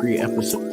free episode.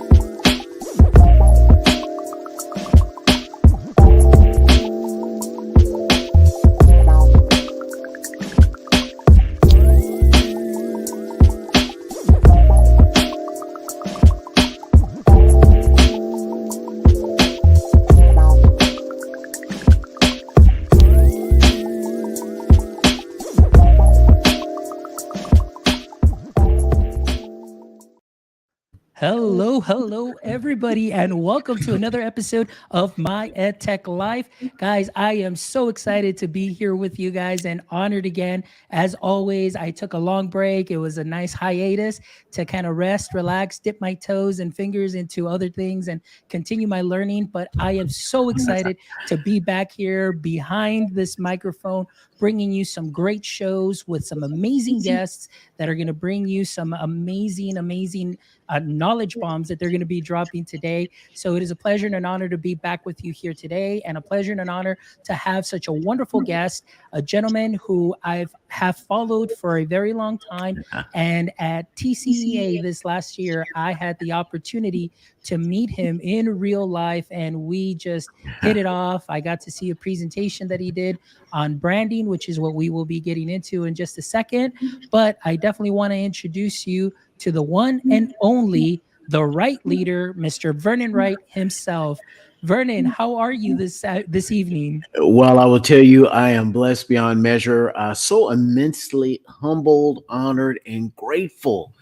Hello, everybody, and welcome to another episode of My EdTech Life. Guys, I am so excited to be here with you guys and honored again. As always, I took a long break. It was a nice hiatus to kind of rest, relax, dip my toes and fingers into other things and continue my learning. But I am so excited to be back here behind this microphone, bringing you some great shows with some amazing guests that are going to bring you some amazing knowledge bombs that they're going to be dropping today. So it is a pleasure and an honor to be back with you here today, and a pleasure and an honor to have such a wonderful guest, a gentleman who have followed for a very long time. And at TCEA this last year, I had the opportunity to meet him in real life, and we just hit it off. I got to see a presentation that he did on branding, which is what we will be getting into in just a second. But I definitely want to introduce you to the one and only, the Wright leader, Mr. Vernon Wright himself. Vernon, how are you this evening? Well, I will tell you, I am blessed beyond measure, so immensely humbled, honored, and grateful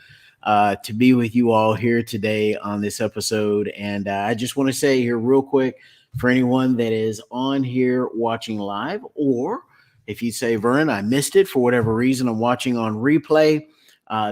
to be with you all here today on this episode. And I just want to say here real quick, for anyone that is on here watching live, or if you say, Vernon, I missed it for whatever reason, I'm watching on replay,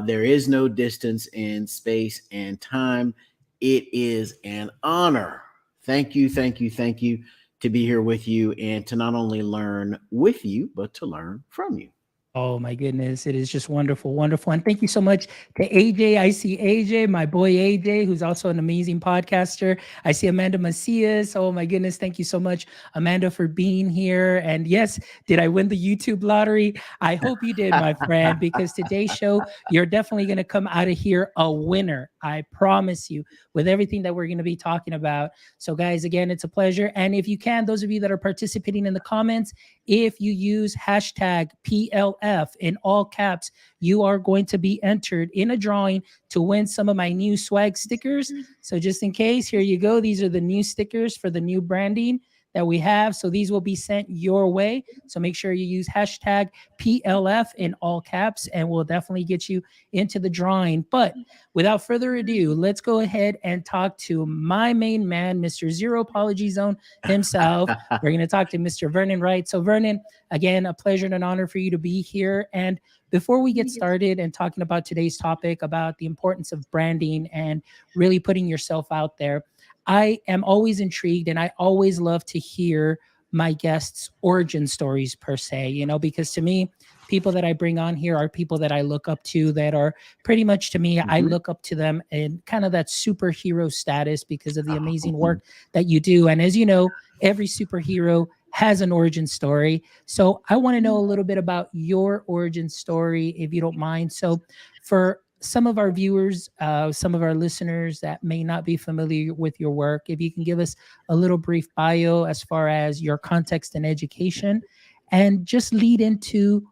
there is no distance in space and time. It is an honor. Thank you to be here with you and to not only learn with you, but to learn from you. Oh my goodness, it is just wonderful. And thank you so much to AJ. I see AJ, my boy AJ, who's also an amazing podcaster. I see Amanda Macias. Oh my goodness, thank you so much, Amanda, for being here. And yes, did I win the YouTube lottery? I hope you did, my friend, because today's show, you're definitely going to come out of here a winner. I promise you, with everything that we're going to be talking about. So guys, again, it's a pleasure. And if you can, those of you that are participating in the comments, if you use hashtag PLF in all caps, you are going to be entered in a drawing to win some of my new swag stickers. So just in case, here you go. These are the new stickers for the new branding that we have. So these will be sent your way. So make sure you use hashtag PLF in all caps, and we'll definitely get you into the drawing. But without further ado, let's go ahead and talk to my main man, Mr. Zero Apology Zone himself. We're going to talk to Mr. Vernon Wright. So Vernon, again, a pleasure and an honor for you to be here. And before we get started and talking about today's topic, about the importance of branding and really putting yourself out there, I am always intrigued, and I always love to hear my guests' origin stories per se, because to me, people that I bring on here are people that I look up to, that are pretty much, to me, I look up to them in kind of that superhero status because of the amazing work that you do. And as you know, every superhero has an origin story. So I want to know a little bit about your origin story, if you don't mind. So for some of our viewers, some of our listeners that may not be familiar with your work, if you can give us a little brief bio as far as your context and education, and just lead into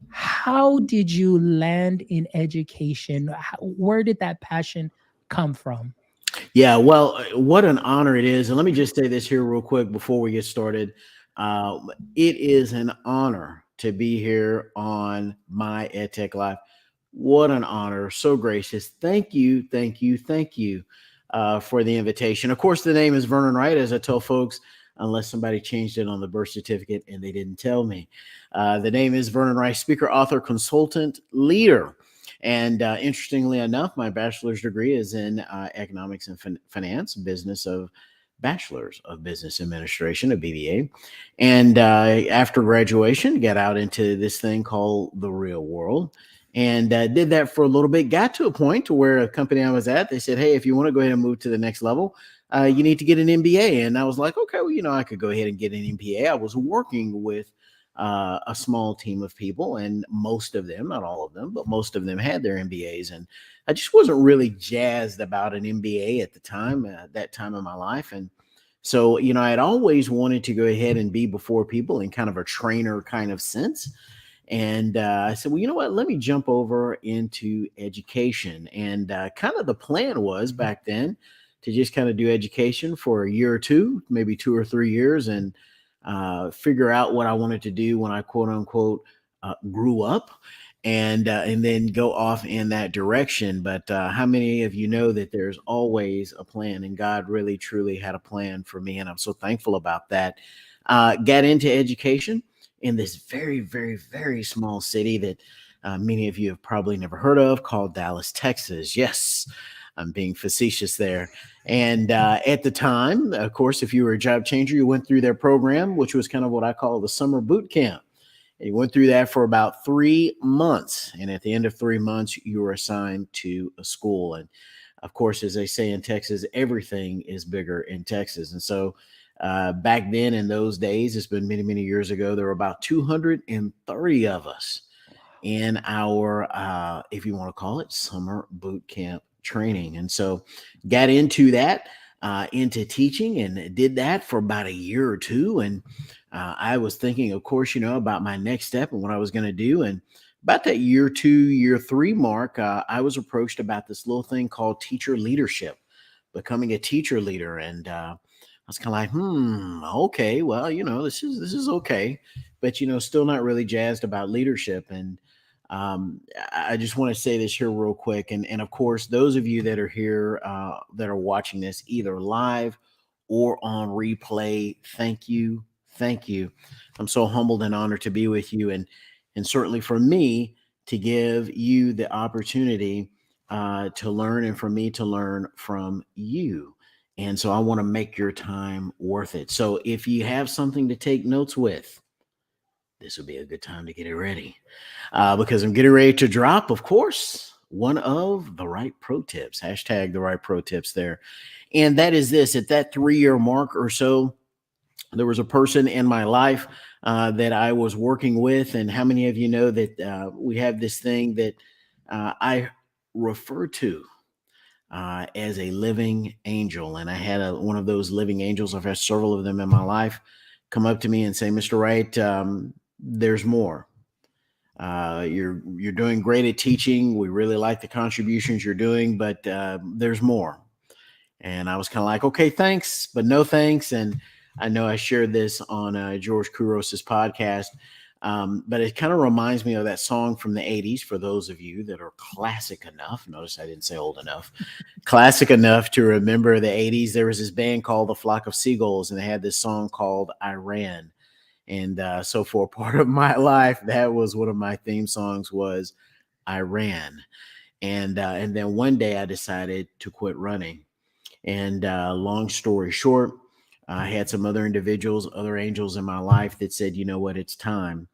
how did you land in education? Where did that passion come from? Yeah, well, what an honor it is. And let me just say this here real quick before we get started. It is an honor to be here on My EdTech Live. What an honor. So gracious. Thank you for the invitation. Of course, the name is Vernon Wright, as I tell folks, unless somebody changed it on the birth certificate and they didn't tell me. The name is Vernon Wright, speaker, author, consultant, leader. And interestingly enough, my bachelor's degree is in economics and finance, bachelor's of business administration, a BBA. And after graduation, got out into this thing called the real world. And did that for a little bit, got to a point to where a company I was at, they said, hey, if you want to go ahead and move to the next level, you need to get an MBA. And I was like, okay, well, I could go ahead and get an MBA. I was working with a small team of people, and most of them, not all of them, but most of them had their MBAs. And I just wasn't really jazzed about an MBA at the time, that time in my life. And so, I had always wanted to go ahead and be before people in kind of a trainer kind of sense. And I said, well, you know what? Let me jump over into education. And kind of the plan was back then to just kind of do education for a year or two, maybe 2 or 3 years, and figure out what I wanted to do when I quote unquote grew up. And then go off in that direction. But how many of you know that there's always a plan, and God really truly had a plan for me, and I'm so thankful about that. Got into education in this very, very, very small city that many of you have probably never heard of, called Dallas, Texas. Yes, I'm being facetious there. And at the time, of course, if you were a job changer, you went through their program, which was kind of what I call the summer boot camp. And you went through that for about 3 months. And at the end of 3 months, you were assigned to a school. And of course, as they say in Texas, everything is bigger in Texas. And so back then, in those days, it's been many, many years ago, there were about 230 of us in our, if you want to call it, summer boot camp training. And so got into that, into teaching, and did that for about a year or two. And I was thinking, of course, about my next step and what I was going to do. And about that year two, year three mark, I was approached about this little thing called teacher leadership, becoming a teacher leader. And I was kind of like, okay, well, this is okay, but still not really jazzed about leadership. And I just want to say this here real quick, and of course, those of you that are here that are watching this either live or on replay, thank you. I'm so humbled and honored to be with you, and certainly for me to give you the opportunity to learn, and for me to learn from you. And so I want to make your time worth it. So if you have something to take notes with, this would be a good time to get it ready, because I'm getting ready to drop, of course, one of the right pro tips, hashtag the right pro tips there. And that is this: at that 3 year mark or so, there was a person in my life that I was working with. And how many of you know that we have this thing that I refer to as a living angel? And I had one of those living angels. I've had several of them in my life come up to me and say, Mr. Wright, there's more. You're doing great at teaching. We really like the contributions you're doing, but there's more. And I was kind of like, okay, thanks, but no thanks. And I know I shared this on George Kouros's podcast, but it kind of reminds me of that song from the 80s, for those of you that are classic enough. Notice I didn't say old enough. Classic enough to remember the 80s. There was this band called the Flock of Seagulls, and they had this song called I Ran. And so for a part of my life, that was one of my theme songs, was I Ran. And then one day I decided to quit running. And long story short, I had some other individuals, other angels in my life that said, you know what, it's time.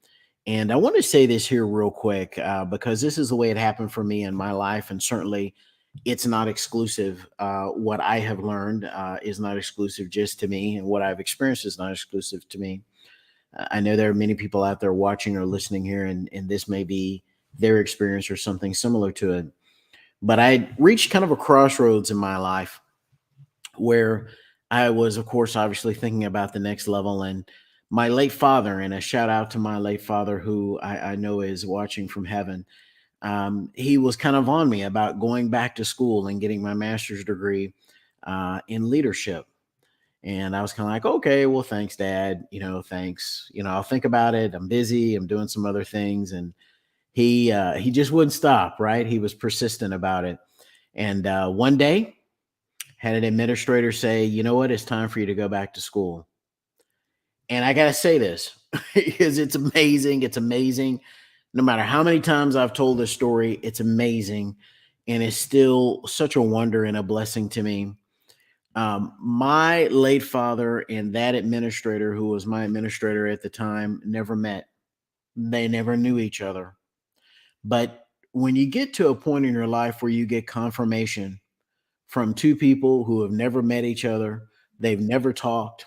And I want to say this here real quick, because this is the way it happened for me in my life. And certainly it's not exclusive. What I have learned is not exclusive just to me, and what I've experienced is not exclusive to me. I know there are many people out there watching or listening here, and this may be their experience or something similar to it. But I reached kind of a crossroads in my life where I was, of course, obviously thinking about the next level. And my late father, and a shout out to my late father, who I know is watching from heaven, he was kind of on me about going back to school and getting my master's degree in leadership. And I was kind of like, okay, well, thanks, Dad. Thanks. I'll think about it. I'm busy. I'm doing some other things. And he just wouldn't stop. Right? He was persistent about it. And one day, had an administrator say, you know what, it's time for you to go back to school. And I got to say this because it's amazing. It's amazing. No matter how many times I've told this story, it's amazing. And it's still such a wonder and a blessing to me. My late father and that administrator, who was my administrator at the time, never met. They never knew each other. But when you get to a point in your life where you get confirmation from two people who have never met each other, they've never talked,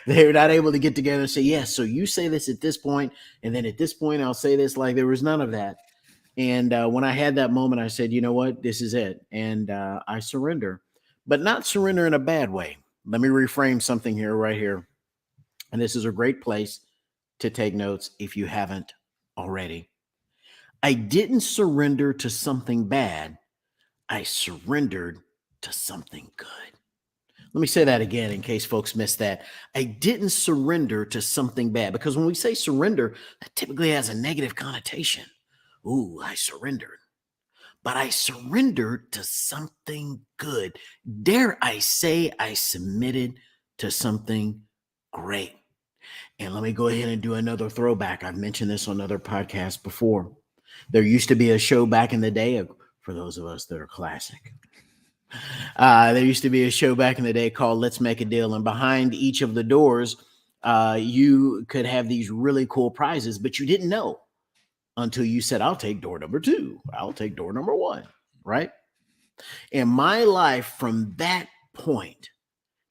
They're not able to get together and say, yes, so you say this at this point, and then at this point, I'll say this. Like there was none of that. And when I had that moment, I said, you know what? This is it. And I surrender, but not surrender in a bad way. Let me reframe something here, right here. And this is a great place to take notes if you haven't already. I didn't surrender to something bad. I surrendered to something good. Let me say that again in case folks missed that. I didn't surrender to something bad because when we say surrender, that typically has a negative connotation. Ooh, I surrendered. But I surrendered to something good. Dare I say I submitted to something great. And let me go ahead and do another throwback. I've mentioned this on other podcasts before. There used to be a show back in the day, for those of us that are classic. There used to be a show back in the day called Let's Make a Deal. And behind each of the doors, you could have these really cool prizes, but you didn't know until you said, I'll take door number 2. I'll take door number 1. Right. In my life, from that point,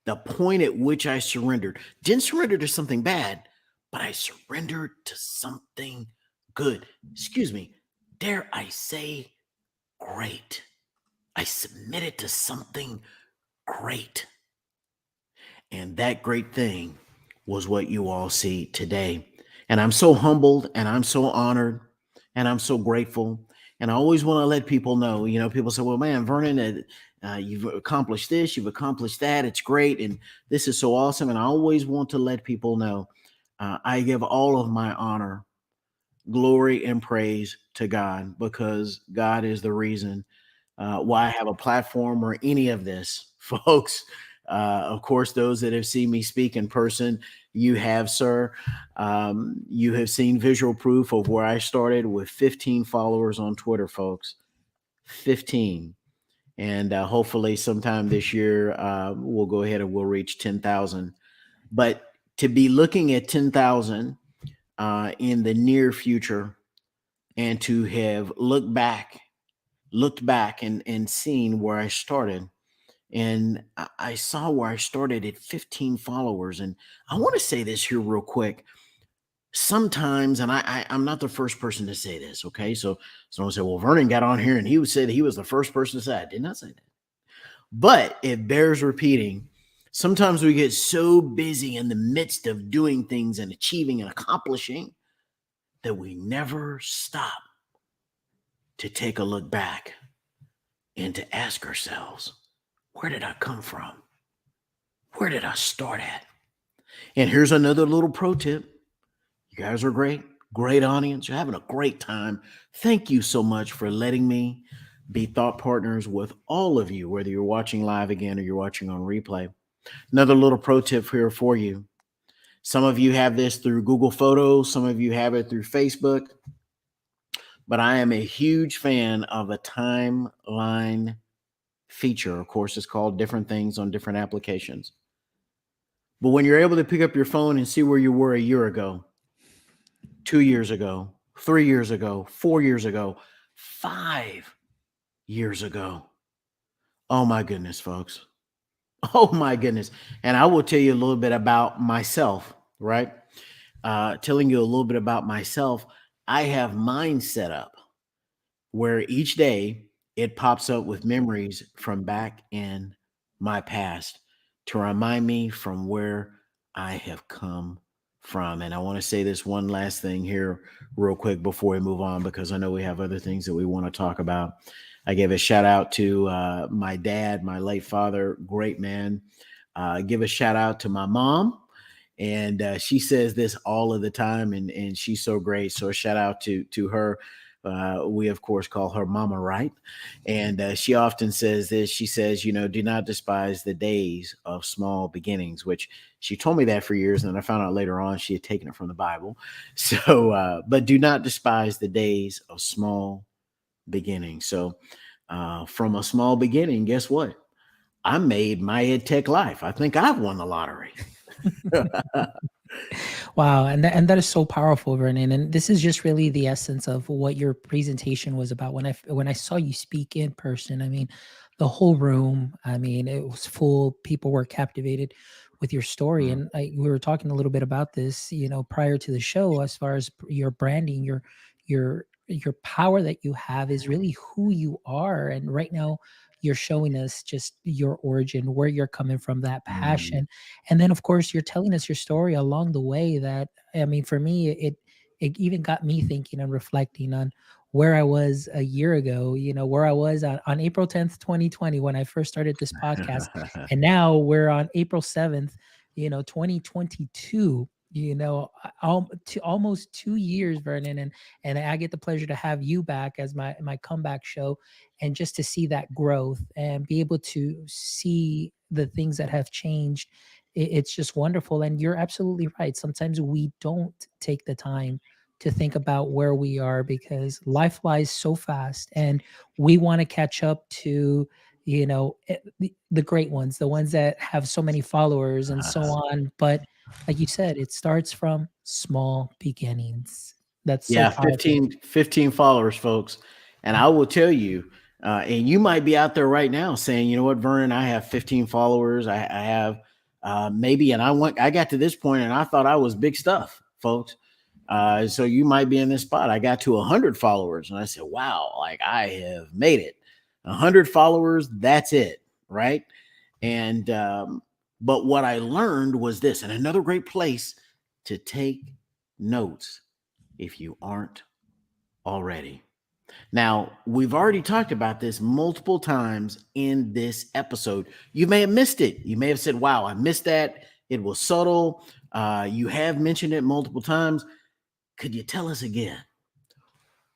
the point at which I surrendered, didn't surrender to something bad, but I surrendered to something good. Excuse me. Dare I say great? I submitted to something great. And that great thing was what you all see today. And I'm so humbled and I'm so honored and I'm so grateful. And I always want to let people know, people say, well, man, Vernon, you've accomplished this, you've accomplished that. It's great. And this is so awesome. And I always want to let people know I give all of my honor, glory, and praise to God because God is the reason why I have a platform or any of this, folks. Of course, those that have seen me speak in person, you have, sir. You have seen visual proof of where I started with 15 followers on Twitter, folks. 15. And hopefully sometime this year, we'll go ahead and we'll reach 10,000. But to be looking at 10,000 in the near future and to have looked back and seen where I started. And I saw where I started at 15 followers. And I want to say this here real quick. Sometimes, and I'm not the first person to say this, okay? So someone said, well, Vernon got on here and he said he was the first person to say it. I did not say that. But it bears repeating. Sometimes we get so busy in the midst of doing things and achieving and accomplishing that we never stop to take a look back and to ask ourselves, where did I come from? Where did I start at? And here's another little pro tip. You guys are great audience. You're having a great time. Thank you so much for letting me be thought partners with all of you, whether you're watching live again or you're watching on replay. Another little pro tip here for you. Some of you have this through Google Photos. Some of you have it through Facebook. But I am a huge fan of a timeline feature. Of course, it's called different things on different applications. But when you're able to pick up your phone and see where you were a year ago, 2 years ago, 3 years ago, 4 years ago, 5 years ago. Oh my goodness, folks. Oh my goodness. And I will tell you a little bit about myself, right? Telling you a little bit about myself. I have mine set up where each day it pops up with memories from back in my past to remind me from where I have come from. And I want to say this one last thing here, real quick, before we move on, because I know we have other things that we want to talk about. I gave a shout out to my dad, my late father, great man. Give a shout out to my mom. And she says this all of the time, and she's so great. So a shout out to her. We, of course, call her Mama Wright. And she often says this. She says, do not despise the days of small beginnings, which she told me that for years. And then I found out later on she had taken it from the Bible. So, but do not despise the days of small beginnings. So from a small beginning, guess what? I made my EdTech life. I think I've won the lottery. Wow, and that is so powerful, Vernon. And this is just really the essence of what your presentation was about. When I saw you speak in person, I mean, the whole room, I mean, it was full. People were captivated with your story. Mm, And we were talking a little bit about this, prior to the show, as far as your branding, your power that you have is really who you are. And right now, you're showing us just your origin, where you're coming from, that mm. passion. And then, of course, you're telling us your story along the way. That, I mean, for me, it even got me thinking and reflecting on where I was a year ago, where I was on April 10th, 2020, when I first started this podcast. And now we're on April 7th, 2022, to almost 2 years, Vernon. And I get the pleasure to have you back as my comeback show, and just to see that growth and be able to see the things that have changed. It's just wonderful. And you're absolutely right. Sometimes we don't take the time to think about where we are, because life flies so fast, and we want to catch up to the great ones, the ones that have so many followers and so on. But like you said, it starts from small beginnings. That's so Yeah, powerful. 15 followers, folks. And I will tell you, and you might be out there right now saying, you know what, Vernon, I have 15 followers. I have maybe, and I got to this point and I thought I was big stuff, folks. So you might be in this spot. I got to 100 followers and I said, wow, like I have made it. 100 followers, that's it, right? And but what I learned was this, and another great place to take notes if you aren't already. Now, we've already talked about this multiple times in this episode. You may have missed it. You may have said, wow, I missed that. It was subtle. You have mentioned it multiple times. Could you tell us again?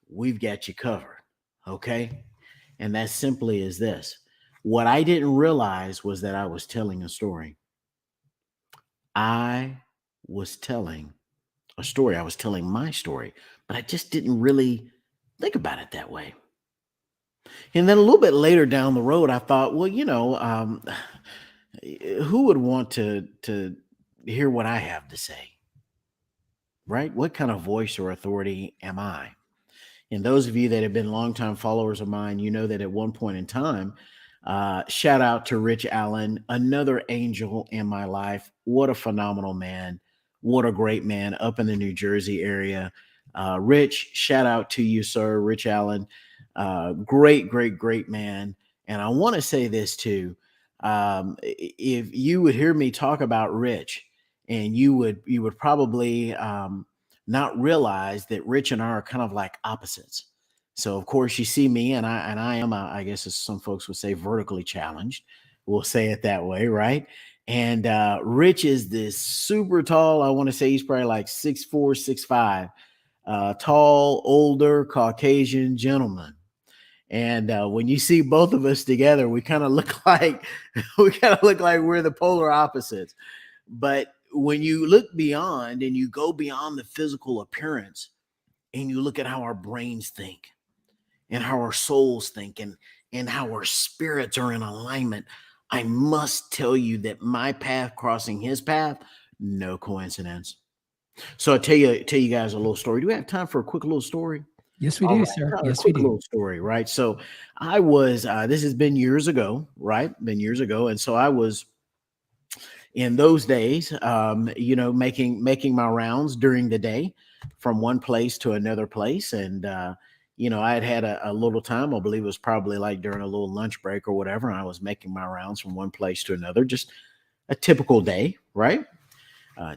We've got you covered. Okay. And that simply is this: what I didn't realize was that I was telling a story. I was telling a story. I was telling my story, but I just didn't really think about it that way. And then a little bit later down the road, I thought, well, who would want to hear what I have to say, right? What kind of voice or authority am I? And those of you that have been longtime followers of mine, you know that at one point in time, shout out to Rich Allen, another angel in my life. What a phenomenal man. What a great man up in the New Jersey area. Rich, shout out to you, sir, Rich Allen. Great, great, great man. And I want to say this too. If you would hear me talk about Rich, and you would probably not realize that Rich and I are kind of like opposites. So of course you see me, and I am, I guess, as some folks would say, vertically challenged. We'll say it that way, right? And Rich is this super tall. I want to say he's probably like 6'4", 6'5", tall, older, Caucasian gentleman. And when you see both of us together, we kind of look like we're the polar opposites. But when you look beyond and you go beyond the physical appearance and you look at how our brains think and how our souls think and how our spirits are in alignment, I must tell you that my path crossing his path, no coincidence. So I tell you guys a little story. Do we have time for a quick little story? Yes, we All do, right, sir. a Yes, we quick do. little story, right? So I was this has been years ago, right? Been years ago, and so I was in those days, making my rounds during the day from one place to another place. And, I had a little time. I believe it was probably like during a little lunch break or whatever. And I was making my rounds from one place to another, just a typical day, right?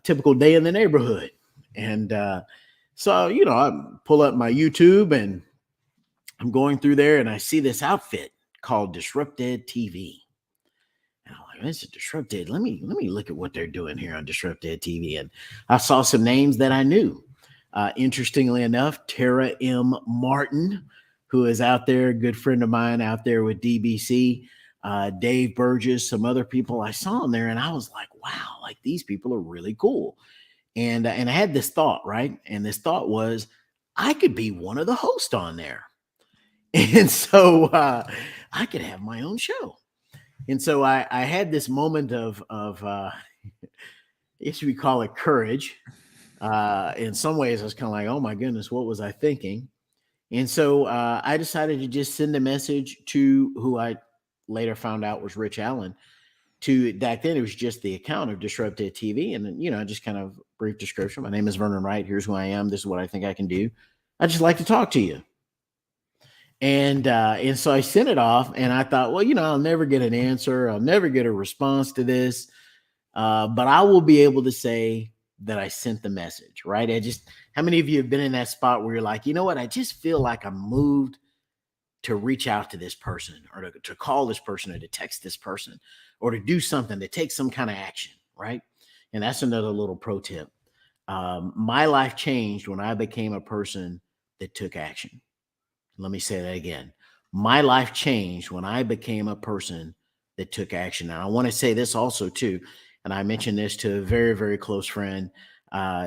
Typical day in the neighborhood. And so, I pull up my YouTube and I'm going through there and I see this outfit called Disrupted TV. And I'm like, this is Disrupted. Let me look at what they're doing here on Disrupted TV. And I saw some names that I knew. Interestingly enough, Tara M. Martin, who is out there, a good friend of mine out there with DBC, Dave Burgess, some other people I saw in there, and I was like, wow, like these people are really cool. And I had this thought, right? And this thought was, I could be one of the hosts on there, and so I could have my own show. And so I had this moment of I guess we call it courage. In some ways, I was kind of like, oh my goodness, what was I thinking? And so I decided to just send a message to who I later found out was Rich Allen. to back then it was just the account of Disrupted TV, and then, just kind of brief description. My name is Vernon Wright. Here's who I am. This is what I think I can do. I just like to talk to you. And so I sent it off, and I thought, well, I'll never get an answer. I'll never get a response to this, but I will be able to say that I sent the message, right? How many of you have been in that spot where you're like, you know what? I just feel like I'm moved to reach out to this person, or to call this person, or to text this person, or to do something, to take some kind of action, right? And that's another little pro tip. My life changed when I became a person that took action. Let me say that again. My life changed when I became a person that took action. And I want to say this also too, and I mentioned this to a very, very close friend.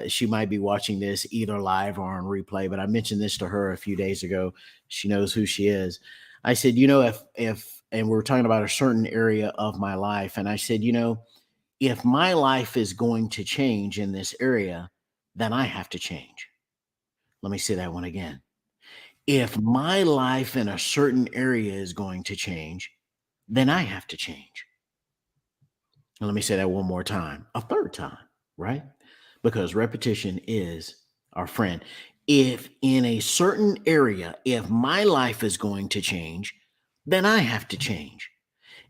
She might be watching this either live or on replay, but I mentioned this to her a few days ago. She knows who she is. I said, if and we are talking about a certain area of my life, and I said, if my life is going to change in this area, then I have to change. Let me say that one again. If my life in a certain area is going to change, then I have to change. And let me say that one more time, a third time, right? Because repetition is our friend. If in a certain area, if my life is going to change, then I have to change.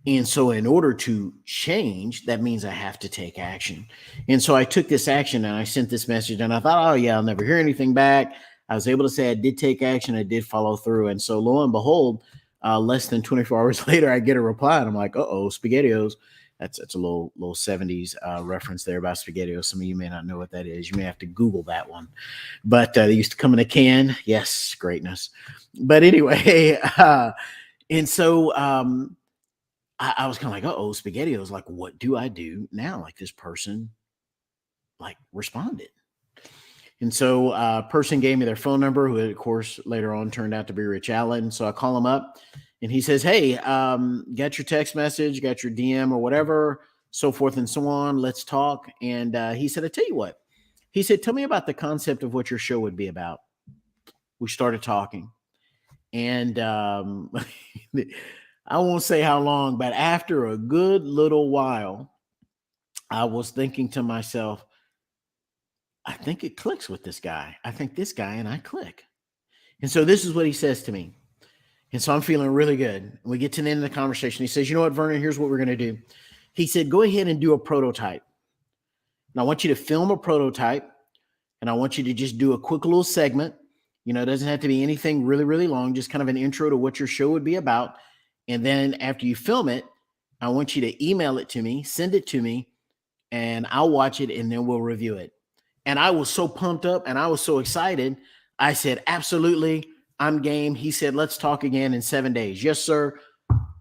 And so, in order to change, that means I have to take action. And so, I took this action and I sent this message, and I thought, oh, yeah, I'll never hear anything back. I was able to say I did take action, I did follow through. And so, lo and behold, less than 24 hours later, I get a reply, and I'm like, SpaghettiOs. That's a little 70s reference there about SpaghettiOs. Some of you may not know what that is. You may have to Google that one. But they used to come in a can. Yes, greatness. But anyway, and so I was kind of like, SpaghettiOs. Like, what do I do now? Like, this person responded. And so person gave me their phone number, who of course later on turned out to be Rich Allen. So I call him up, and he says, hey, got your text message, got your DM or whatever, so forth and so on. Let's talk. And he said, I tell you what. He said, tell me about the concept of what your show would be about. We started talking. And I won't say how long, but after a good little while, I was thinking to myself, I think it clicks with this guy. I think this guy and I click. And so this is what he says to me. And so I'm feeling really good. We get to the end of the conversation. He says, you know what, Vernon, here's what we're going to do. He said, go ahead and do a prototype. And I want you to film a prototype, and I want you to just do a quick little segment. It doesn't have to be anything really, really long, just kind of an intro to what your show would be about. And then after you film it, I want you to email it to me, send it to me, and I'll watch it, and then we'll review it. And I was so pumped up and I was so excited. I said, absolutely, I'm game. He said, let's talk again in 7 days. Yes, sir.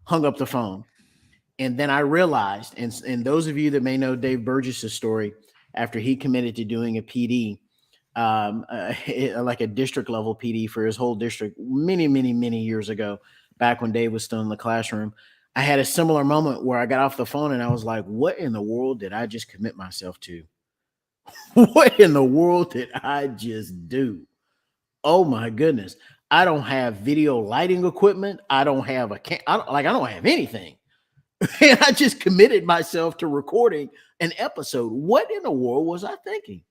Hung up the phone. And then I realized, and those of you that may know Dave Burgess's story, after he committed to doing a PD, like a district level PD for his whole district many, many, many years ago, back when Dave was still in the classroom, I had a similar moment where I got off the phone and I was like, what in the world did I just commit myself to? What in the world did I just do? Oh my goodness. I don't have video lighting equipment. I don't have I don't have anything. And I just committed myself to recording an episode. What in the world was I thinking?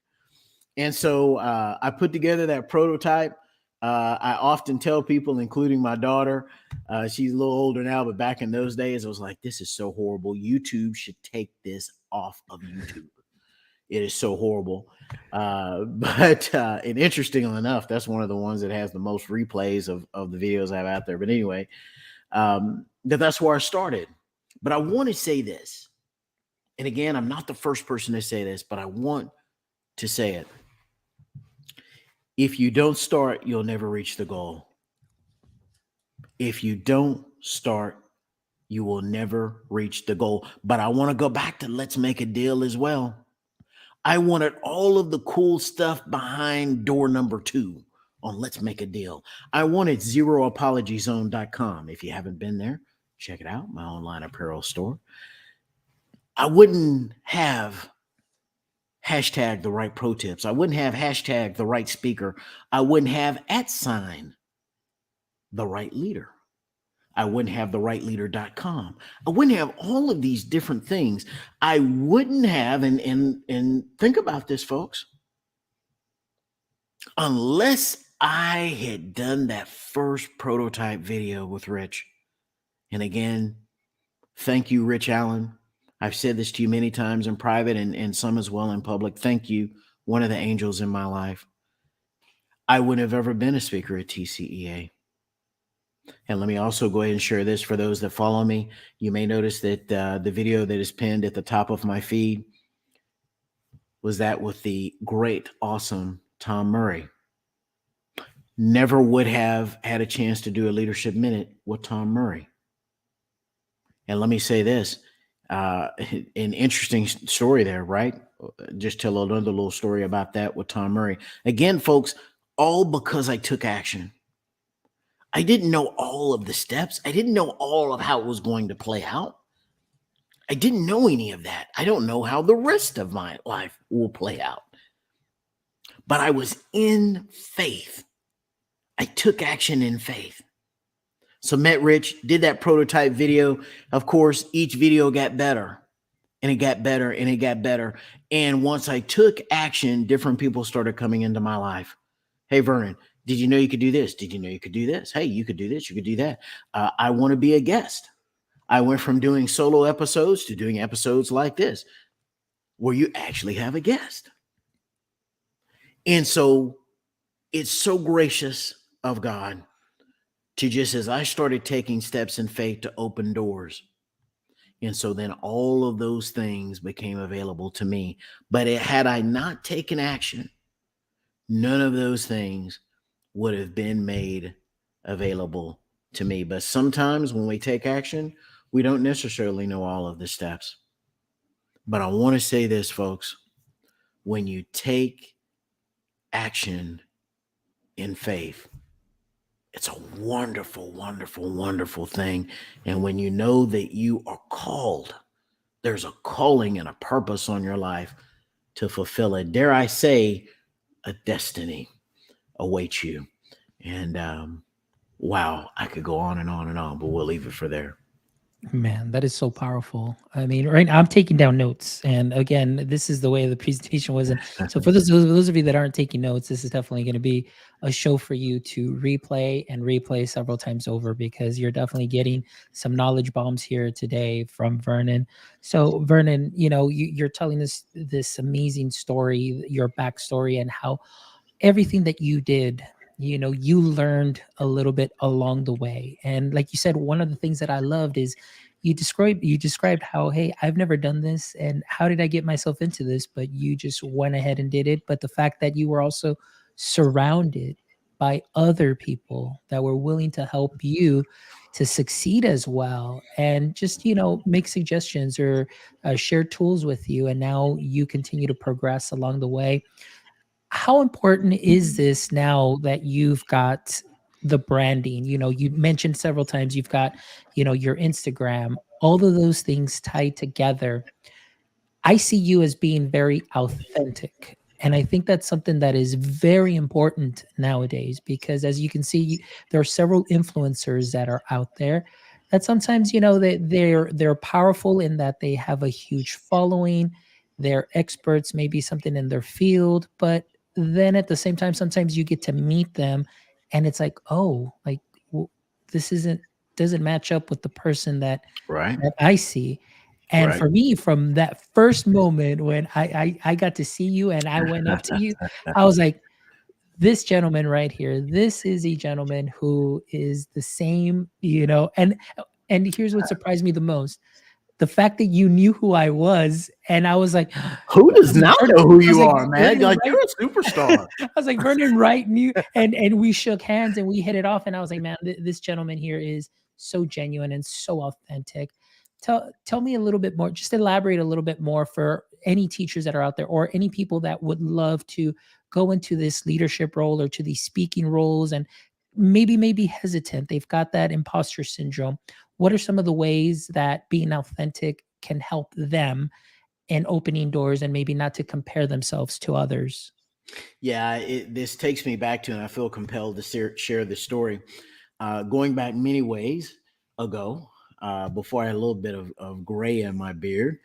And so I put together that prototype. I often tell people, including my daughter, she's a little older now, but back in those days, I was like, this is so horrible. YouTube should take this off of YouTube. It is so horrible. And interestingly enough, that's one of the ones that has the most replays of the videos I have out there. But anyway, that's where I started. But I want to say this. And again, I'm not the first person to say this, but I want to say it. If you don't start, you'll never reach the goal. If you don't start, you will never reach the goal. But I want to go back to let's make a deal as well. I wanted all of the cool stuff behind door number 2 on Let's Make a Deal. I wanted zeroapologyzone.com. If you haven't been there, check it out, my online apparel store. I wouldn't have hashtag the right pro tips. I wouldn't have hashtag the right speaker. I wouldn't have @ the right leader. I wouldn't have the rightleader.com. I wouldn't have all of these different things. I wouldn't have, and think about this, folks, unless I had done that first prototype video with Rich. And again, thank you, Rich Allen. I've said this to you many times in private and some as well in public. Thank you, one of the angels in my life. I wouldn't have ever been a speaker at TCEA. And let me also go ahead and share this for those that follow me. You may notice that the video that is pinned at the top of my feed was that with the great, awesome Tom Murray. Never would have had a chance to do a leadership minute with Tom Murray. And let me say this, an interesting story there, right? Just tell another little story about that with Tom Murray. Again, folks, all because I took action. I didn't know all of the steps. I didn't know all of how it was going to play out. I didn't know any of that. I don't know how the rest of my life will play out. But I was in faith. I took action in faith. So met Rich, did that prototype video. Of course, each video got better and it got better and it got better. And once I took action, different people started coming into my life. Hey, Vernon, did you know you could do this? Did you know you could do this? Hey, you could do this. You could do that. I want to be a guest. I went from doing solo episodes to doing episodes like this, where you actually have a guest. And so it's so gracious of God to just, as I started taking steps in faith, to open doors. And so then all of those things became available to me. But had I not taken action, none of those things would have been made available to me. But sometimes when we take action, we don't necessarily know all of the steps. But I want to say this, folks, when you take action in faith, it's a wonderful, wonderful, wonderful thing. And when you know that you are called, there's a calling and a purpose on your life to fulfill it. Dare I say, a destiny awaits you. And wow, I could go on and on and on, but we'll leave it for there. Man, that is so powerful. I mean, right now I'm taking down notes, and again, this is the way the presentation was. And so, for those of you that aren't taking notes, this is definitely going to be a show for you to replay and replay several times over, because you're definitely getting some knowledge bombs here today from Vernon. So, Vernon, you're telling this amazing story, your backstory, and how everything that you did, you learned a little bit along the way. And like you said, one of the things that I loved is you described how, hey, I've never done this, and how did I get myself into this? But you just went ahead and did it. But the fact that you were also surrounded by other people that were willing to help you to succeed as well, and just make suggestions or share tools with you, and now you continue to progress along the way. How important is this now that you've got the branding? You mentioned several times you've got, your Instagram, all of those things tied together. I see you as being very authentic. And I think that's something that is very important nowadays, because as you can see, there are several influencers that are out there that sometimes, they're powerful in that they have a huge following. They're experts, maybe something in their field, but then at the same time, sometimes you get to meet them and it's like, oh, like, this doesn't match up with the person that Right. I see. And Right. for me, from that first moment when I got to see you and I went up to you, I was like, this gentleman right here, this is a gentleman who is the same, and here's what surprised me the most. The fact that you knew who I was, and I was like, Who does not know who I was you like, are, man? Vernon Like, Wright. you're a superstar. I was like, Vernon Wright knew, and we shook hands and we hit it off. And I was like, man, this gentleman here is so genuine and so authentic. Tell me a little bit more, just elaborate a little bit more for any teachers that are out there, or any people that would love to go into this leadership role or to these speaking roles, and maybe hesitant. They've got that imposter syndrome. What are some of the ways that being authentic can help them in opening doors, and maybe not to compare themselves to others? Yeah, this takes me back to, and I feel compelled to share this story. Going back many ways, ago, before I had a little bit of gray in my beard.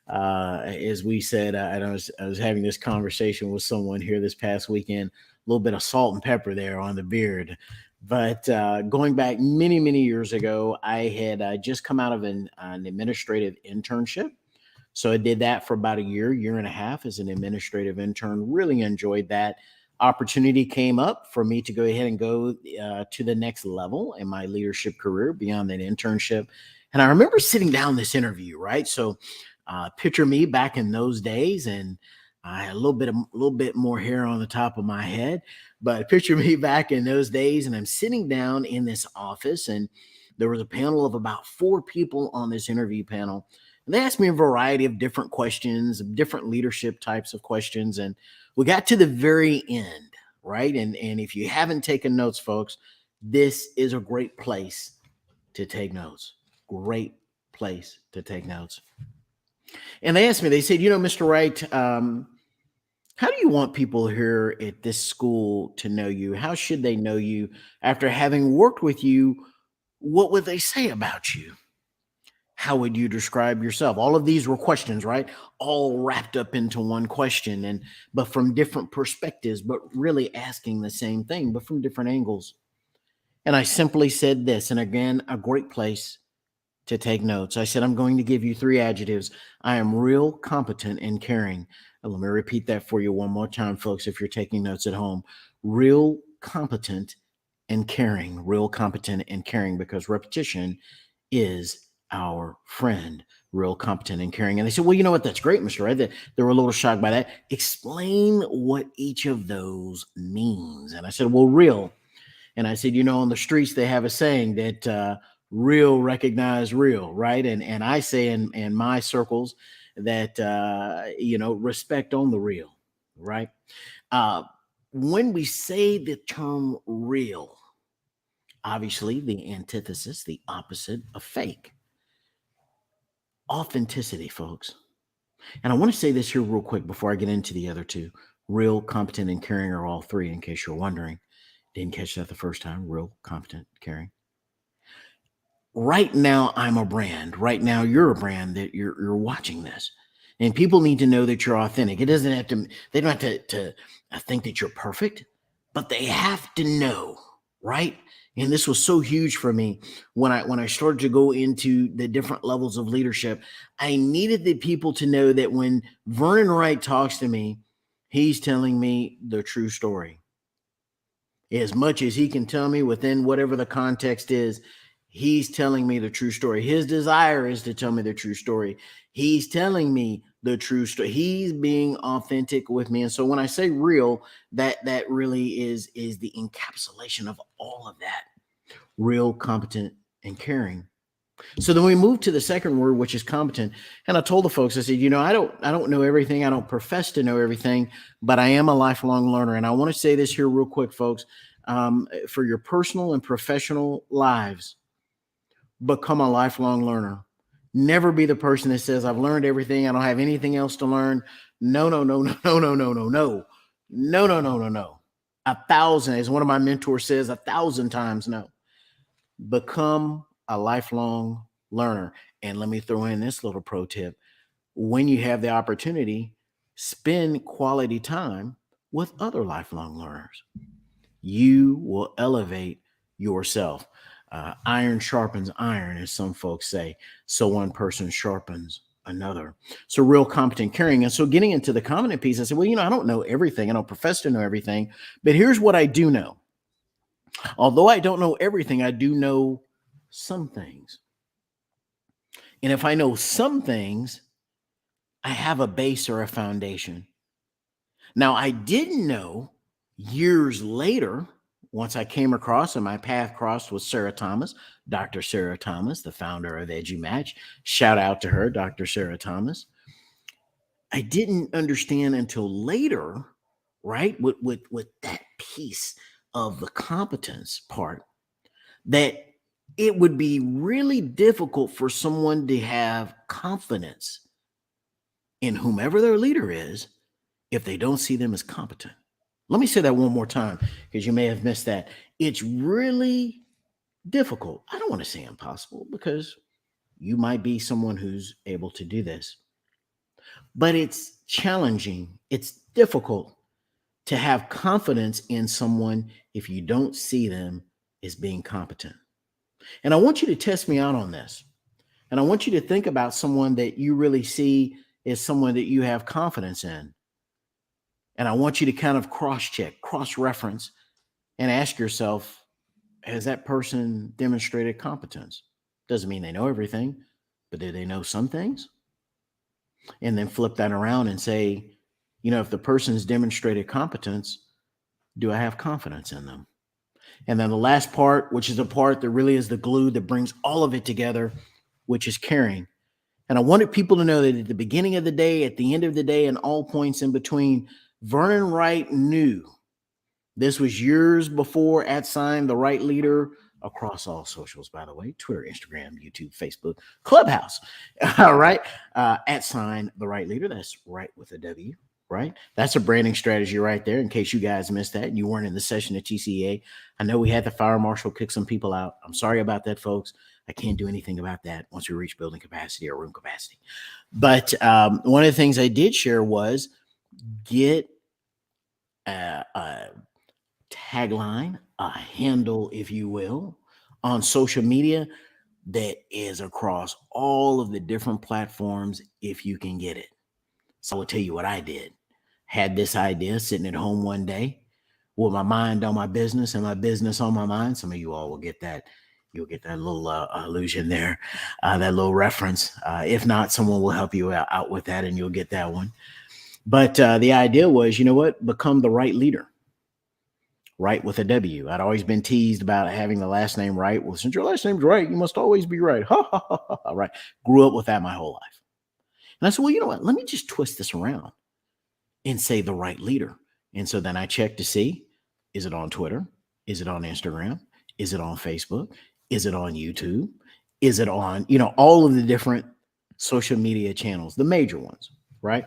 As we said, I was having this conversation with someone here this past weekend, a little bit of salt and pepper there on the beard. But going back many, many years ago, I had just come out of an administrative internship. So I did that for about a year and a half as an administrative intern. Really enjoyed that. Opportunity came up for me to go ahead and go to the next level in my leadership career beyond that internship. And I remember sitting down this interview, right? So picture me back in those days, and I had a little bit more hair on the top of my head. But picture me back in those days, and I'm sitting down in this office, and there was a panel of about four people on this interview panel. And they asked me a variety of different questions, different leadership types of questions, and we got to the very end, right? And if you haven't taken notes, folks, this is a great place to take notes. Great place to take notes. And they asked me, they said, Mr. Wright, how do you want people here at this school to know you? How should they know you after having worked with you? What would they say about you? How would you describe yourself? All of these were questions, right? All wrapped up into one question, and but from different perspectives, but really asking the same thing, but from different angles. And I simply said this, and again, a great place to take notes. I said, I'm going to give you three adjectives. I am real, competent, and caring. And let me repeat that for you one more time, folks, if you're taking notes at home. Real, competent, and caring. Real, competent, and caring, because repetition is our friend. Real, competent, and caring. And they said, well, you know what? That's great, Mr. Wright. They were a little shocked by that. Explain what each of those means. And I said, well, real. And I said, on the streets, they have a saying that real recognize real, right? And I say in my circles that, respect on the real, right? Uh, when we say the term real, obviously the antithesis, the opposite of fake, authenticity, folks. And I want to say this here real quick before I get into the other two. Real, competent, and caring are all three, in case you're wondering. Didn't catch that the first time. Real, competent, caring. Right now, I'm a brand. Right now, you're a brand that you're watching this. And people need to know that you're authentic. It doesn't have to, they don't have to think that you're perfect, but they have to know, right? And this was so huge for me when I started to go into the different levels of leadership. I needed the people to know that when Vernon Wright talks to me, he's telling me the true story. As much as he can tell me within whatever the context is, he's telling me the true story. His desire is to tell me the true story. He's telling me the true story. He's being authentic with me. And so when I say real, that really is the encapsulation of all of that. Real, competent, and caring. So then we move to the second word, which is competent. And I told the folks, I said, I don't know everything. I don't profess to know everything, but I am a lifelong learner. And I want to say this here real quick, folks, for your personal and professional lives, become a lifelong learner. Never be the person that says, I've learned everything. I don't have anything else to learn. No, no, no, no, no, no, no, no, no, no, no, no, no, no. 1,000, as one of my mentors says, 1,000 times no. Become a lifelong learner. And let me throw in this little pro tip. When you have the opportunity, spend quality time with other lifelong learners. You will elevate yourself. Iron sharpens iron, as some folks say. So one person sharpens another. So real, competent, caring. And so getting into the competent piece, I said, well, I don't know everything. I don't profess to know everything, but here's what I do know. Although I don't know everything, I do know some things. And if I know some things, I have a base or a foundation. Now, I didn't know years later, once I came across and my path crossed with Sarah Thomas, Dr. Sarah Thomas, the founder of EduMatch. Shout out to her, Dr. Sarah Thomas. I didn't understand until later, right, with that piece of the competence part, that it would be really difficult for someone to have confidence in whomever their leader is if they don't see them as competent. Let me say that one more time because you may have missed that. It's really difficult. I don't want to say impossible because you might be someone who's able to do this, but it's challenging. It's difficult to have confidence in someone if you don't see them as being competent. And I want you to test me out on this. And I want you to think about someone that you really see as someone that you have confidence in. And I want you to kind of cross check, cross reference, and ask yourself, has that person demonstrated competence? Doesn't mean they know everything, but do they know some things? And then flip that around and say, if the person's demonstrated competence, do I have confidence in them? And then the last part, which is the part that really is the glue that brings all of it together, which is caring. And I wanted people to know that at the beginning of the day, at the end of the day, and all points in between, Vernon Wright knew this was years before @the right leader across all socials, by the way, Twitter, Instagram, YouTube, Facebook, Clubhouse. All right. @the right leader. That's right with a W. Right. That's a branding strategy right there. In case you guys missed that and you weren't in the session at TCA, I know we had the fire marshal kick some people out. I'm sorry about that, folks. I can't do anything about that once we reach building capacity or room capacity. But one of the things I did share was get a tagline, a handle, if you will, on social media that is across all of the different platforms if you can get it. So I will tell you what I did. Had this idea sitting at home one day with my mind on my business and my business on my mind. Some of you all will get that. You'll get that little allusion there, that little reference. If not, someone will help you out with that and you'll get that one. But the idea was, you know what? Become the right leader. Right with a W. I'd always been teased about having the last name Wright. Well, since your last name's Wright, you must always be right. Ha ha ha ha. Right. Grew up with that my whole life. And I said, well, you know what? Let me just twist this around and say the right leader. And so then I checked to see, is it on Twitter? Is it on Instagram? Is it on Facebook? Is it on YouTube? Is it on, all of the different social media channels, the major ones, right?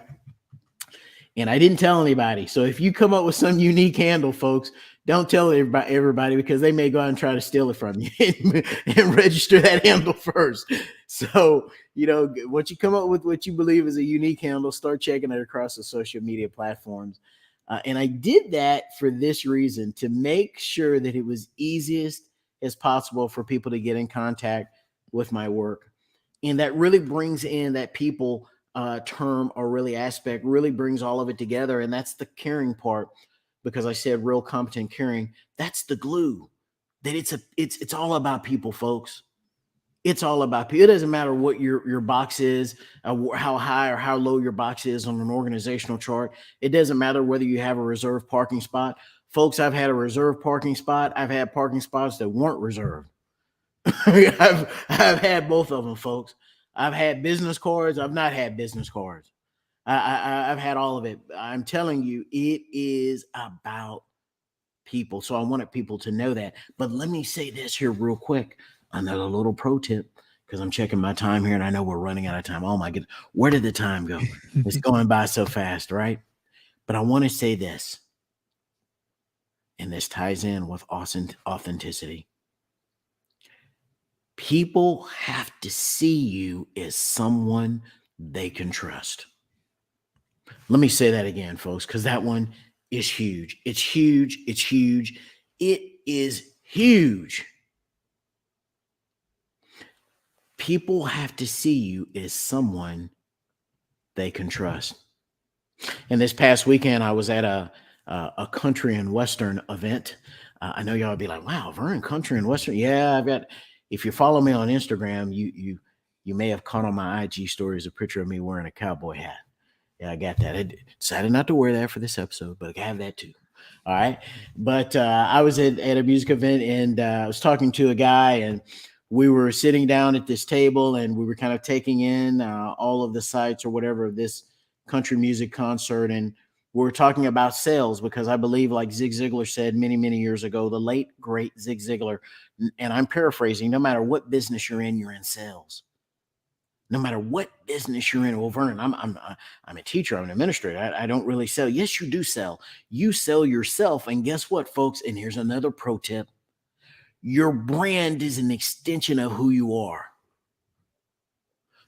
And I didn't tell anybody. So if you come up with some unique handle, folks, don't tell everybody because they may go out and try to steal it from you and register that handle first. So, once you come up with what you believe is a unique handle, start checking it across the social media platforms. And I did that for this reason, to make sure that it was easiest as possible for people to get in contact with my work. And that really brings in that people term or really aspect, really brings all of it together. And that's the caring part, because I said real competent caring. That's the glue. That it's all about people, folks. It's all about people. It doesn't matter what your box is, how high or how low your box is on an organizational chart. It doesn't matter whether you have a reserved parking spot. Folks, I've had a reserved parking spot. I've had parking spots that weren't reserved. I've had both of them, folks. I've had business cards. I've not had business cards. I've had all of it. I'm telling you, it is about people. So I wanted people to know that. But let me say this here real quick. Another little pro tip, because I'm checking my time here and I know we're running out of time. Oh my goodness. Where did the time go? It's going by so fast, right? But I want to say this, and this ties in with authenticity. People have to see you as someone they can trust. Let me say that again, folks, because that one is huge. It's huge. It's huge. It is huge. People have to see you as someone they can trust. And this past weekend, I was at a country and western event. I know y'all would be like, "Wow, Vernon, country and western." Yeah, I've got. If you follow me on Instagram, you may have caught on my IG stories a picture of me wearing a cowboy hat. Yeah, I got that. I decided not to wear that for this episode, but I have that too. All right. But I was at a music event and I was talking to a guy, and we were sitting down at this table and we were kind of taking in all of the sights or whatever of this country music concert. And we were talking about sales, because I believe, like Zig Ziglar said many, many years ago, the late, great Zig Ziglar, and I'm paraphrasing, no matter what business you're in sales. No matter what business you're in. Well, Vernon, I'm a teacher. I'm an administrator. I don't really sell. Yes, you do sell. You sell yourself. And guess what, folks? And here's another pro tip. Your brand is an extension of who you are.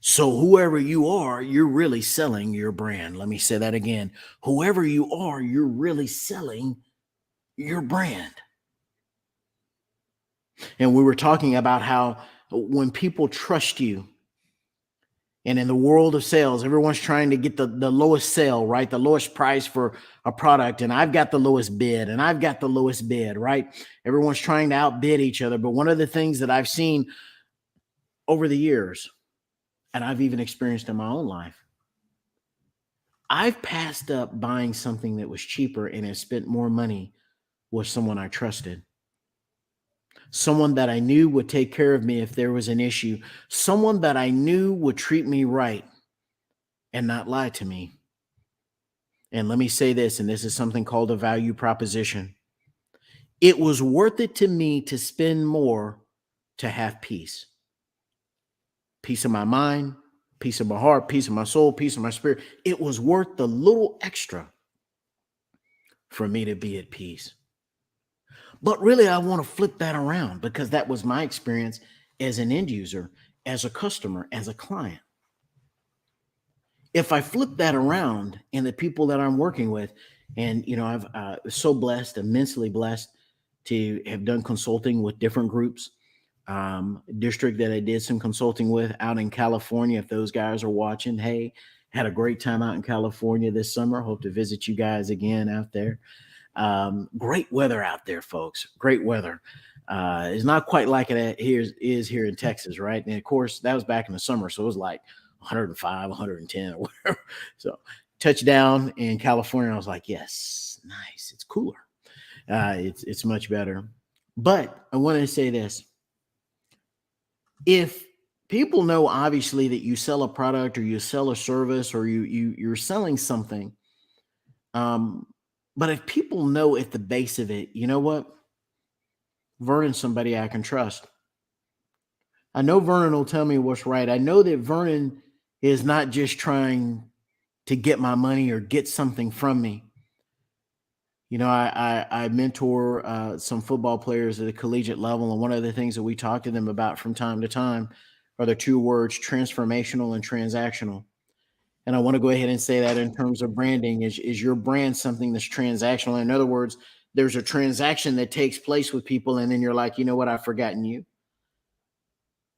So whoever you are, you're really selling your brand. Let me say that again. Whoever you are, you're really selling your brand. And we were talking about how when people trust you, and in the world of sales, everyone's trying to get the lowest sale, right? The lowest price for a product. And I've got the lowest bid, and I've got the lowest bid, right? Everyone's trying to outbid each other. But one of the things that I've seen over the years, and I've even experienced in my own life, I've passed up buying something that was cheaper and have spent more money with someone I trusted, someone that I knew would take care of me if there was an issue, someone that I knew would treat me right and not lie to me. And let me say this, and this is something called a value proposition. It was worth it to me to spend more to have peace. Peace of my mind, peace of my heart, peace of my soul, peace of my spirit. It was worth the little extra for me to be at peace. But really, I want to flip that around because that was my experience as an end user, as a customer, as a client. If I flip that around and the people that I'm working with, and I've so blessed, immensely blessed to have done consulting with different groups. District that I did some consulting with out in California. If those guys are watching, hey, had a great time out in California this summer. Hope to visit you guys again out there. Great weather out there, folks. Great weather. It's not quite like it is here in Texas, right? And of course, that was back in the summer, so it was like 105, 110, or whatever. So touchdown in California, I was like, yes, nice. It's cooler. It's much better. But I want to say this: if people know obviously that you sell a product or you sell a service or you're selling something, um, but if people know at the base of it, you know what? Vernon's somebody I can trust. I know Vernon will tell me what's right. I know that Vernon is not just trying to get my money or get something from me. I mentor some football players at a collegiate level, and one of the things that we talk to them about from time to time are the two words transformational and transactional. And I want to go ahead and say that in terms of branding, is your brand something that's transactional? In other words, there's a transaction that takes place with people, and then you're like, you know what, I've forgotten you.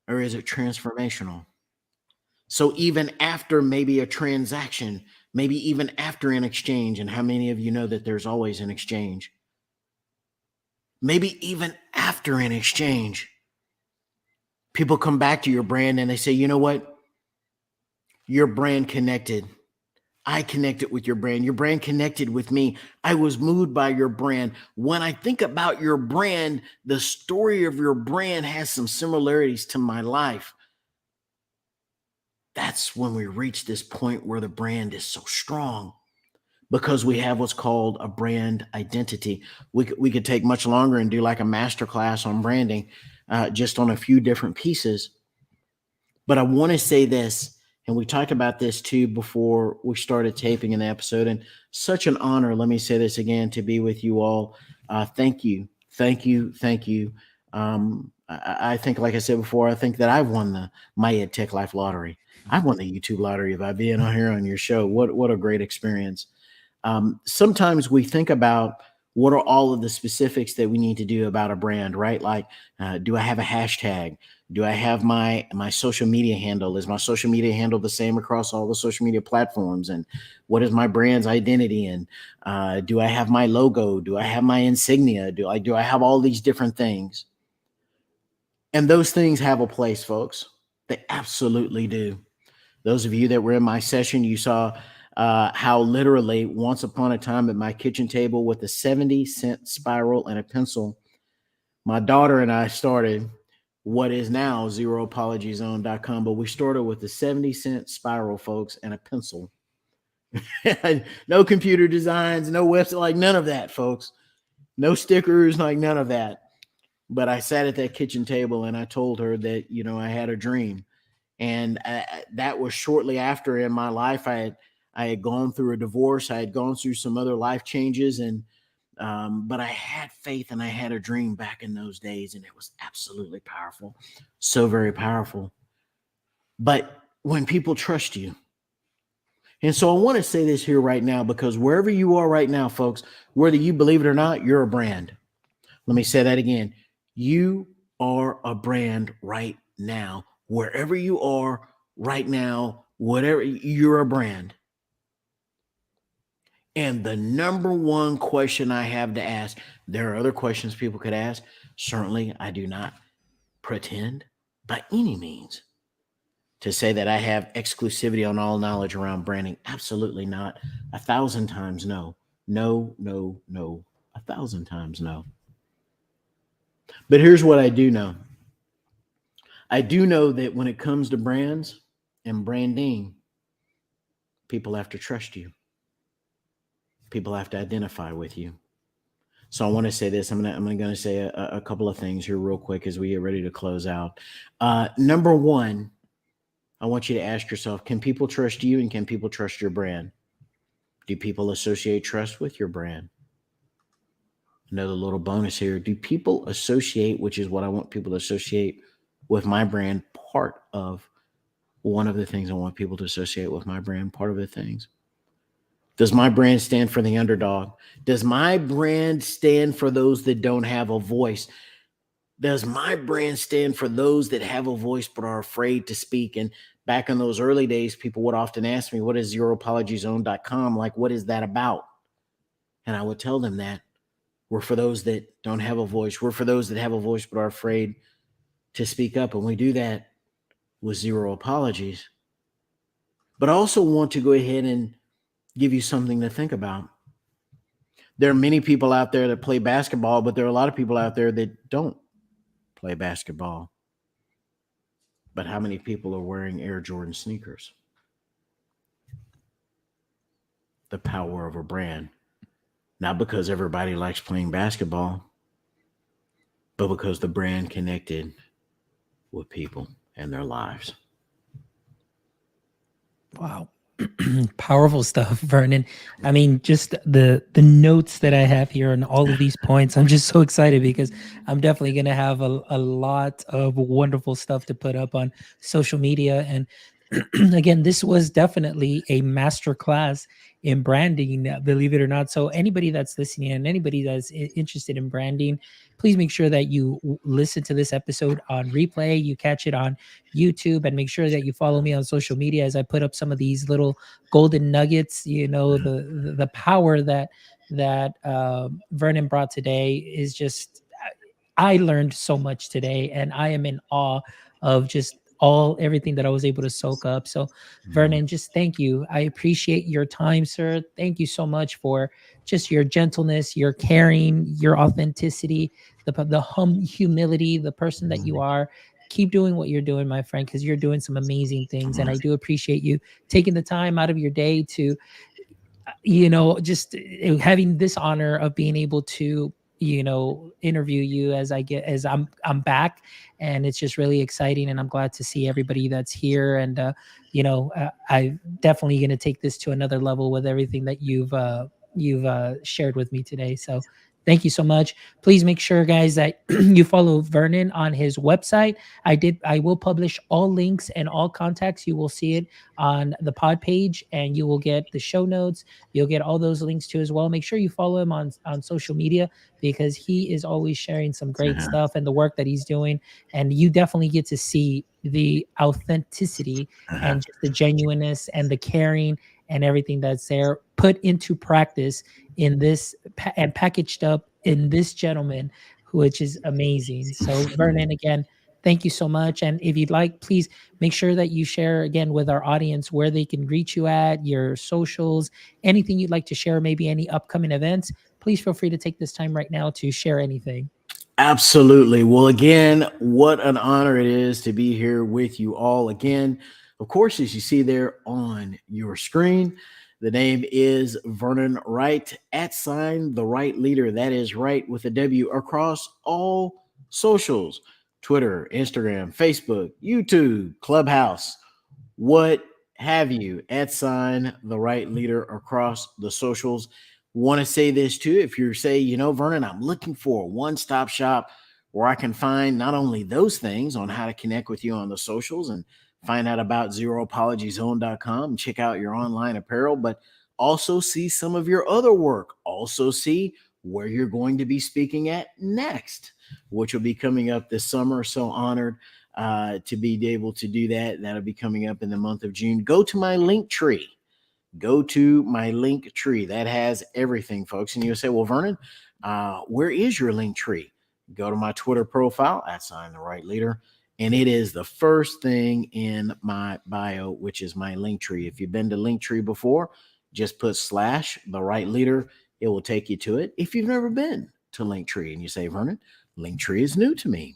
Or is it transformational? So even after maybe a transaction, maybe even after an exchange, and how many of you know that there's always an exchange? Maybe even after an exchange, people come back to your brand and they say, you know what? Your brand connected. I connected with your brand. Your brand connected with me. I was moved by your brand. When I think about your brand, the story of your brand has some similarities to my life. That's when we reach this point where the brand is so strong because we have what's called a brand identity. We could take much longer and do like a master class on branding, just on a few different pieces. But I want to say this, and we talked about this too before we started taping an episode, and such an honor. Let me say this again to be with you all. Thank you, thank you, thank you. I think, like I said before, I think that I've won the my EdTech Life Lottery. I've won the YouTube lottery by being on here on your show. What a great experience. Sometimes we think about what are all of the specifics that we need to do about a brand, right? Like, do I have a hashtag? Do I have my social media handle? Is my social media handle the same across all the social media platforms? And what is my brand's identity? And do I have my logo? Do I have my insignia? Do I have all these different things? And those things have a place, folks. They absolutely do. Those of you that were in my session, you saw how literally once upon a time at my kitchen table with a 70-cent spiral and a pencil, my daughter and I started what is now zeroapologiezone.com, but we started with a 70-cent spiral, folks, and a pencil. No computer designs, no website, like none of that, folks. No stickers, like none of that. But I sat at that kitchen table and I told her that, I had a dream. And that was shortly after in my life. I had gone through a divorce. I had gone through some other life changes. And But I had faith and I had a dream back in those days, and it was absolutely powerful. So very powerful. But when people trust you, and so I want to say this here right now, because wherever you are right now, folks, whether you believe it or not, you're a brand. Let me say that again. You are a brand right now. Wherever you are right now, whatever, you're a brand. And the number one question I have to ask, there are other questions people could ask. Certainly, I do not pretend by any means to say that I have exclusivity on all knowledge around branding. Absolutely not. 1,000 times no. No, no, no. 1,000 times no. But here's what I do know. I do know that when it comes to brands and branding, people have to trust you. People have to identify with you. So I want to say this. I'm gonna say a couple of things here real quick as we get ready to close out. Number one, I want you to ask yourself: can people trust you, and can people trust your brand? Do people associate trust with your brand? Another little bonus here: do people associate, which is what I want people to associate with my brand? Part of one of the things I want people to associate with my brand. Part of the things. Does my brand stand for the underdog? Does my brand stand for those that don't have a voice? Does my brand stand for those that have a voice but are afraid to speak? And back in those early days, people would often ask me, what is zeroapologiezone.com? Like, what is that about? And I would tell them that we're for those that don't have a voice. We're for those that have a voice but are afraid to speak up. And we do that with zero apologies. But I also want to go ahead and give you something to think about. There are many people out there that play basketball, but there are a lot of people out there that don't play basketball. But how many people are wearing Air Jordan sneakers? The power of a brand. Not because everybody likes playing basketball, but because the brand connected with people and their lives. Wow. Powerful stuff, Vernon. I mean, just the notes that I have here and all of these points. I'm just so excited because I'm definitely gonna have a lot of wonderful stuff to put up on social media. And again, this was definitely a master class in branding, believe it or not. So anybody that's listening and anybody that's interested in branding, please make sure that you listen to this episode on replay, you catch it on YouTube, and make sure that you follow me on social media as I put up some of these little golden nuggets. You know, the power that Vernon brought today is just, I learned so much today, and I am in awe of just all everything that I was able to soak up. So, Vernon, just thank you. I appreciate your time, sir. Thank you so much for just your gentleness, your caring, your authenticity, humility, the person that you are. Keep doing what you're doing, my friend, because you're doing some amazing things, and I do appreciate you taking the time out of your day to, just having this honor of being able to, interview you as I'm back, and it's just really exciting, and I'm glad to see everybody that's here. And I definitely going to take this to another level with everything that you've shared with me today. So thank you so much. Please make sure, guys, that you follow Vernon on his website. I will publish all links and all contacts. You will see it on the pod page, and you will get the show notes. You'll get all those links too as well. Make sure you follow him on social media, because he is always sharing some great Uh-huh. stuff and the work that he's doing. And you definitely get to see the authenticity Uh-huh. and just the genuineness and the caring and everything that's there put into practice in this and packaged up in this gentleman, which is amazing. So, Vernon, again, thank you so much. And if you'd like, please make sure that you share again with our audience where they can reach you at, your socials, anything you'd like to share, maybe any upcoming events. Please feel free to take this time right now to share anything. Absolutely. Well, again, what an honor it is to be here with you all again. Of course, as you see there on your screen, the name is Vernon Wright, @ the right leader. That is right with a W, across all socials: Twitter, Instagram, Facebook, YouTube, Clubhouse, what have you, @ the right leader across the socials. Want to say this too. If you're say, Vernon, I'm looking for a one-stop shop where I can find not only those things on how to connect with you on the socials and find out about zeroapologyzone.com, check out your online apparel, but also see some of your other work. Also see where you're going to be speaking at next, which will be coming up this summer. So honored to be able to do that. That'll be coming up in the month of June. Go to my link tree, go to my link tree. That has everything, folks. And you'll say, well, Vernon, where is your link tree? Go to my Twitter profile at Sign the Right Leader. And it is the first thing in my bio, which is my link tree. If you've been to Linktree before, just put / the right leader. It will take you to it. If you've never been to Linktree and you say, Vernon, Linktree is new to me,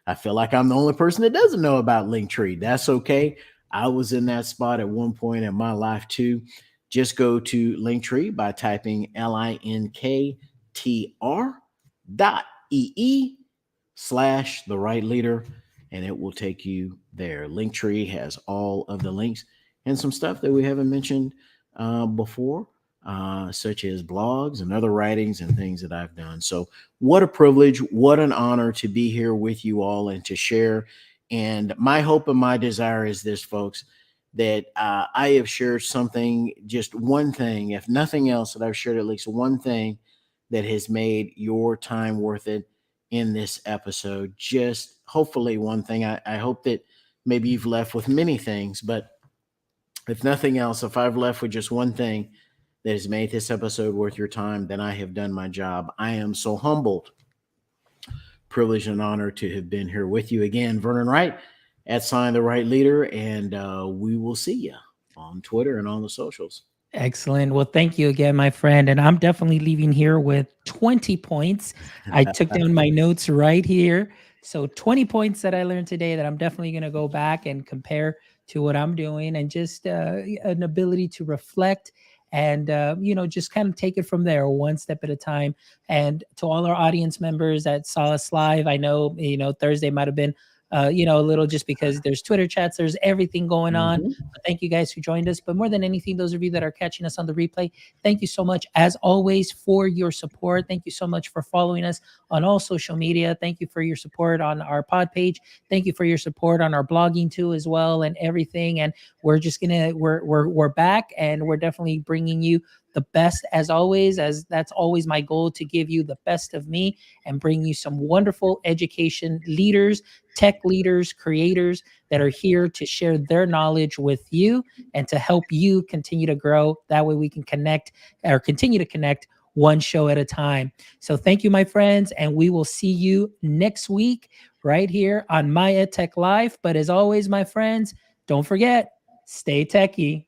I feel like I'm the only person that doesn't know about Linktree. That's okay. I was in that spot at one point in my life too. Just go to Linktree by typing linktr.ee/ the right leader, and it will take you there. Linktree has all of the links and some stuff that we haven't mentioned before, such as blogs and other writings and things that I've done. So, what a privilege, what an honor to be here with you all and to share. And my hope and my desire is this, folks, that I have shared something, just one thing, if nothing else, that I've shared at least one thing that has made your time worth it in this episode. Just hopefully one thing. I hope that maybe you've left with many things, but if nothing else, if I've left with just one thing that has made this episode worth your time, then I have done my job. I am so humbled, privileged, and honored to have been here with you again. Vernon Wright at Sign the Right Leader, and we will see you on Twitter and on the socials. Excellent. Well, thank you again, my friend. And I'm definitely leaving here with 20 points. I took down my notes right here. So 20 points that I learned today that I'm definitely going to go back and compare to what I'm doing, and just an ability to reflect and, just kind of take it from there one step at a time. And to all our audience members that saw us live, I know, Thursday might have been a little, just because there's Twitter chats, there's everything going on. Mhm. But thank you guys who joined us. But more than anything, those of you that are catching us on the replay, thank you so much, as always, for your support. Thank you so much for following us on all social media. Thank you for your support on our pod page. Thank you for your support on our blogging too, as well, and everything. And we're just we're back, and we're definitely bringing you the best, as always, as that's always my goal, to give you the best of me and bring you some wonderful education leaders, tech leaders, creators that are here to share their knowledge with you and to help you continue to grow. That way we can continue to connect one show at a time. So thank you, my friends, and we will see you next week right here on My EdTech Live. But as always, my friends, don't forget, stay techie.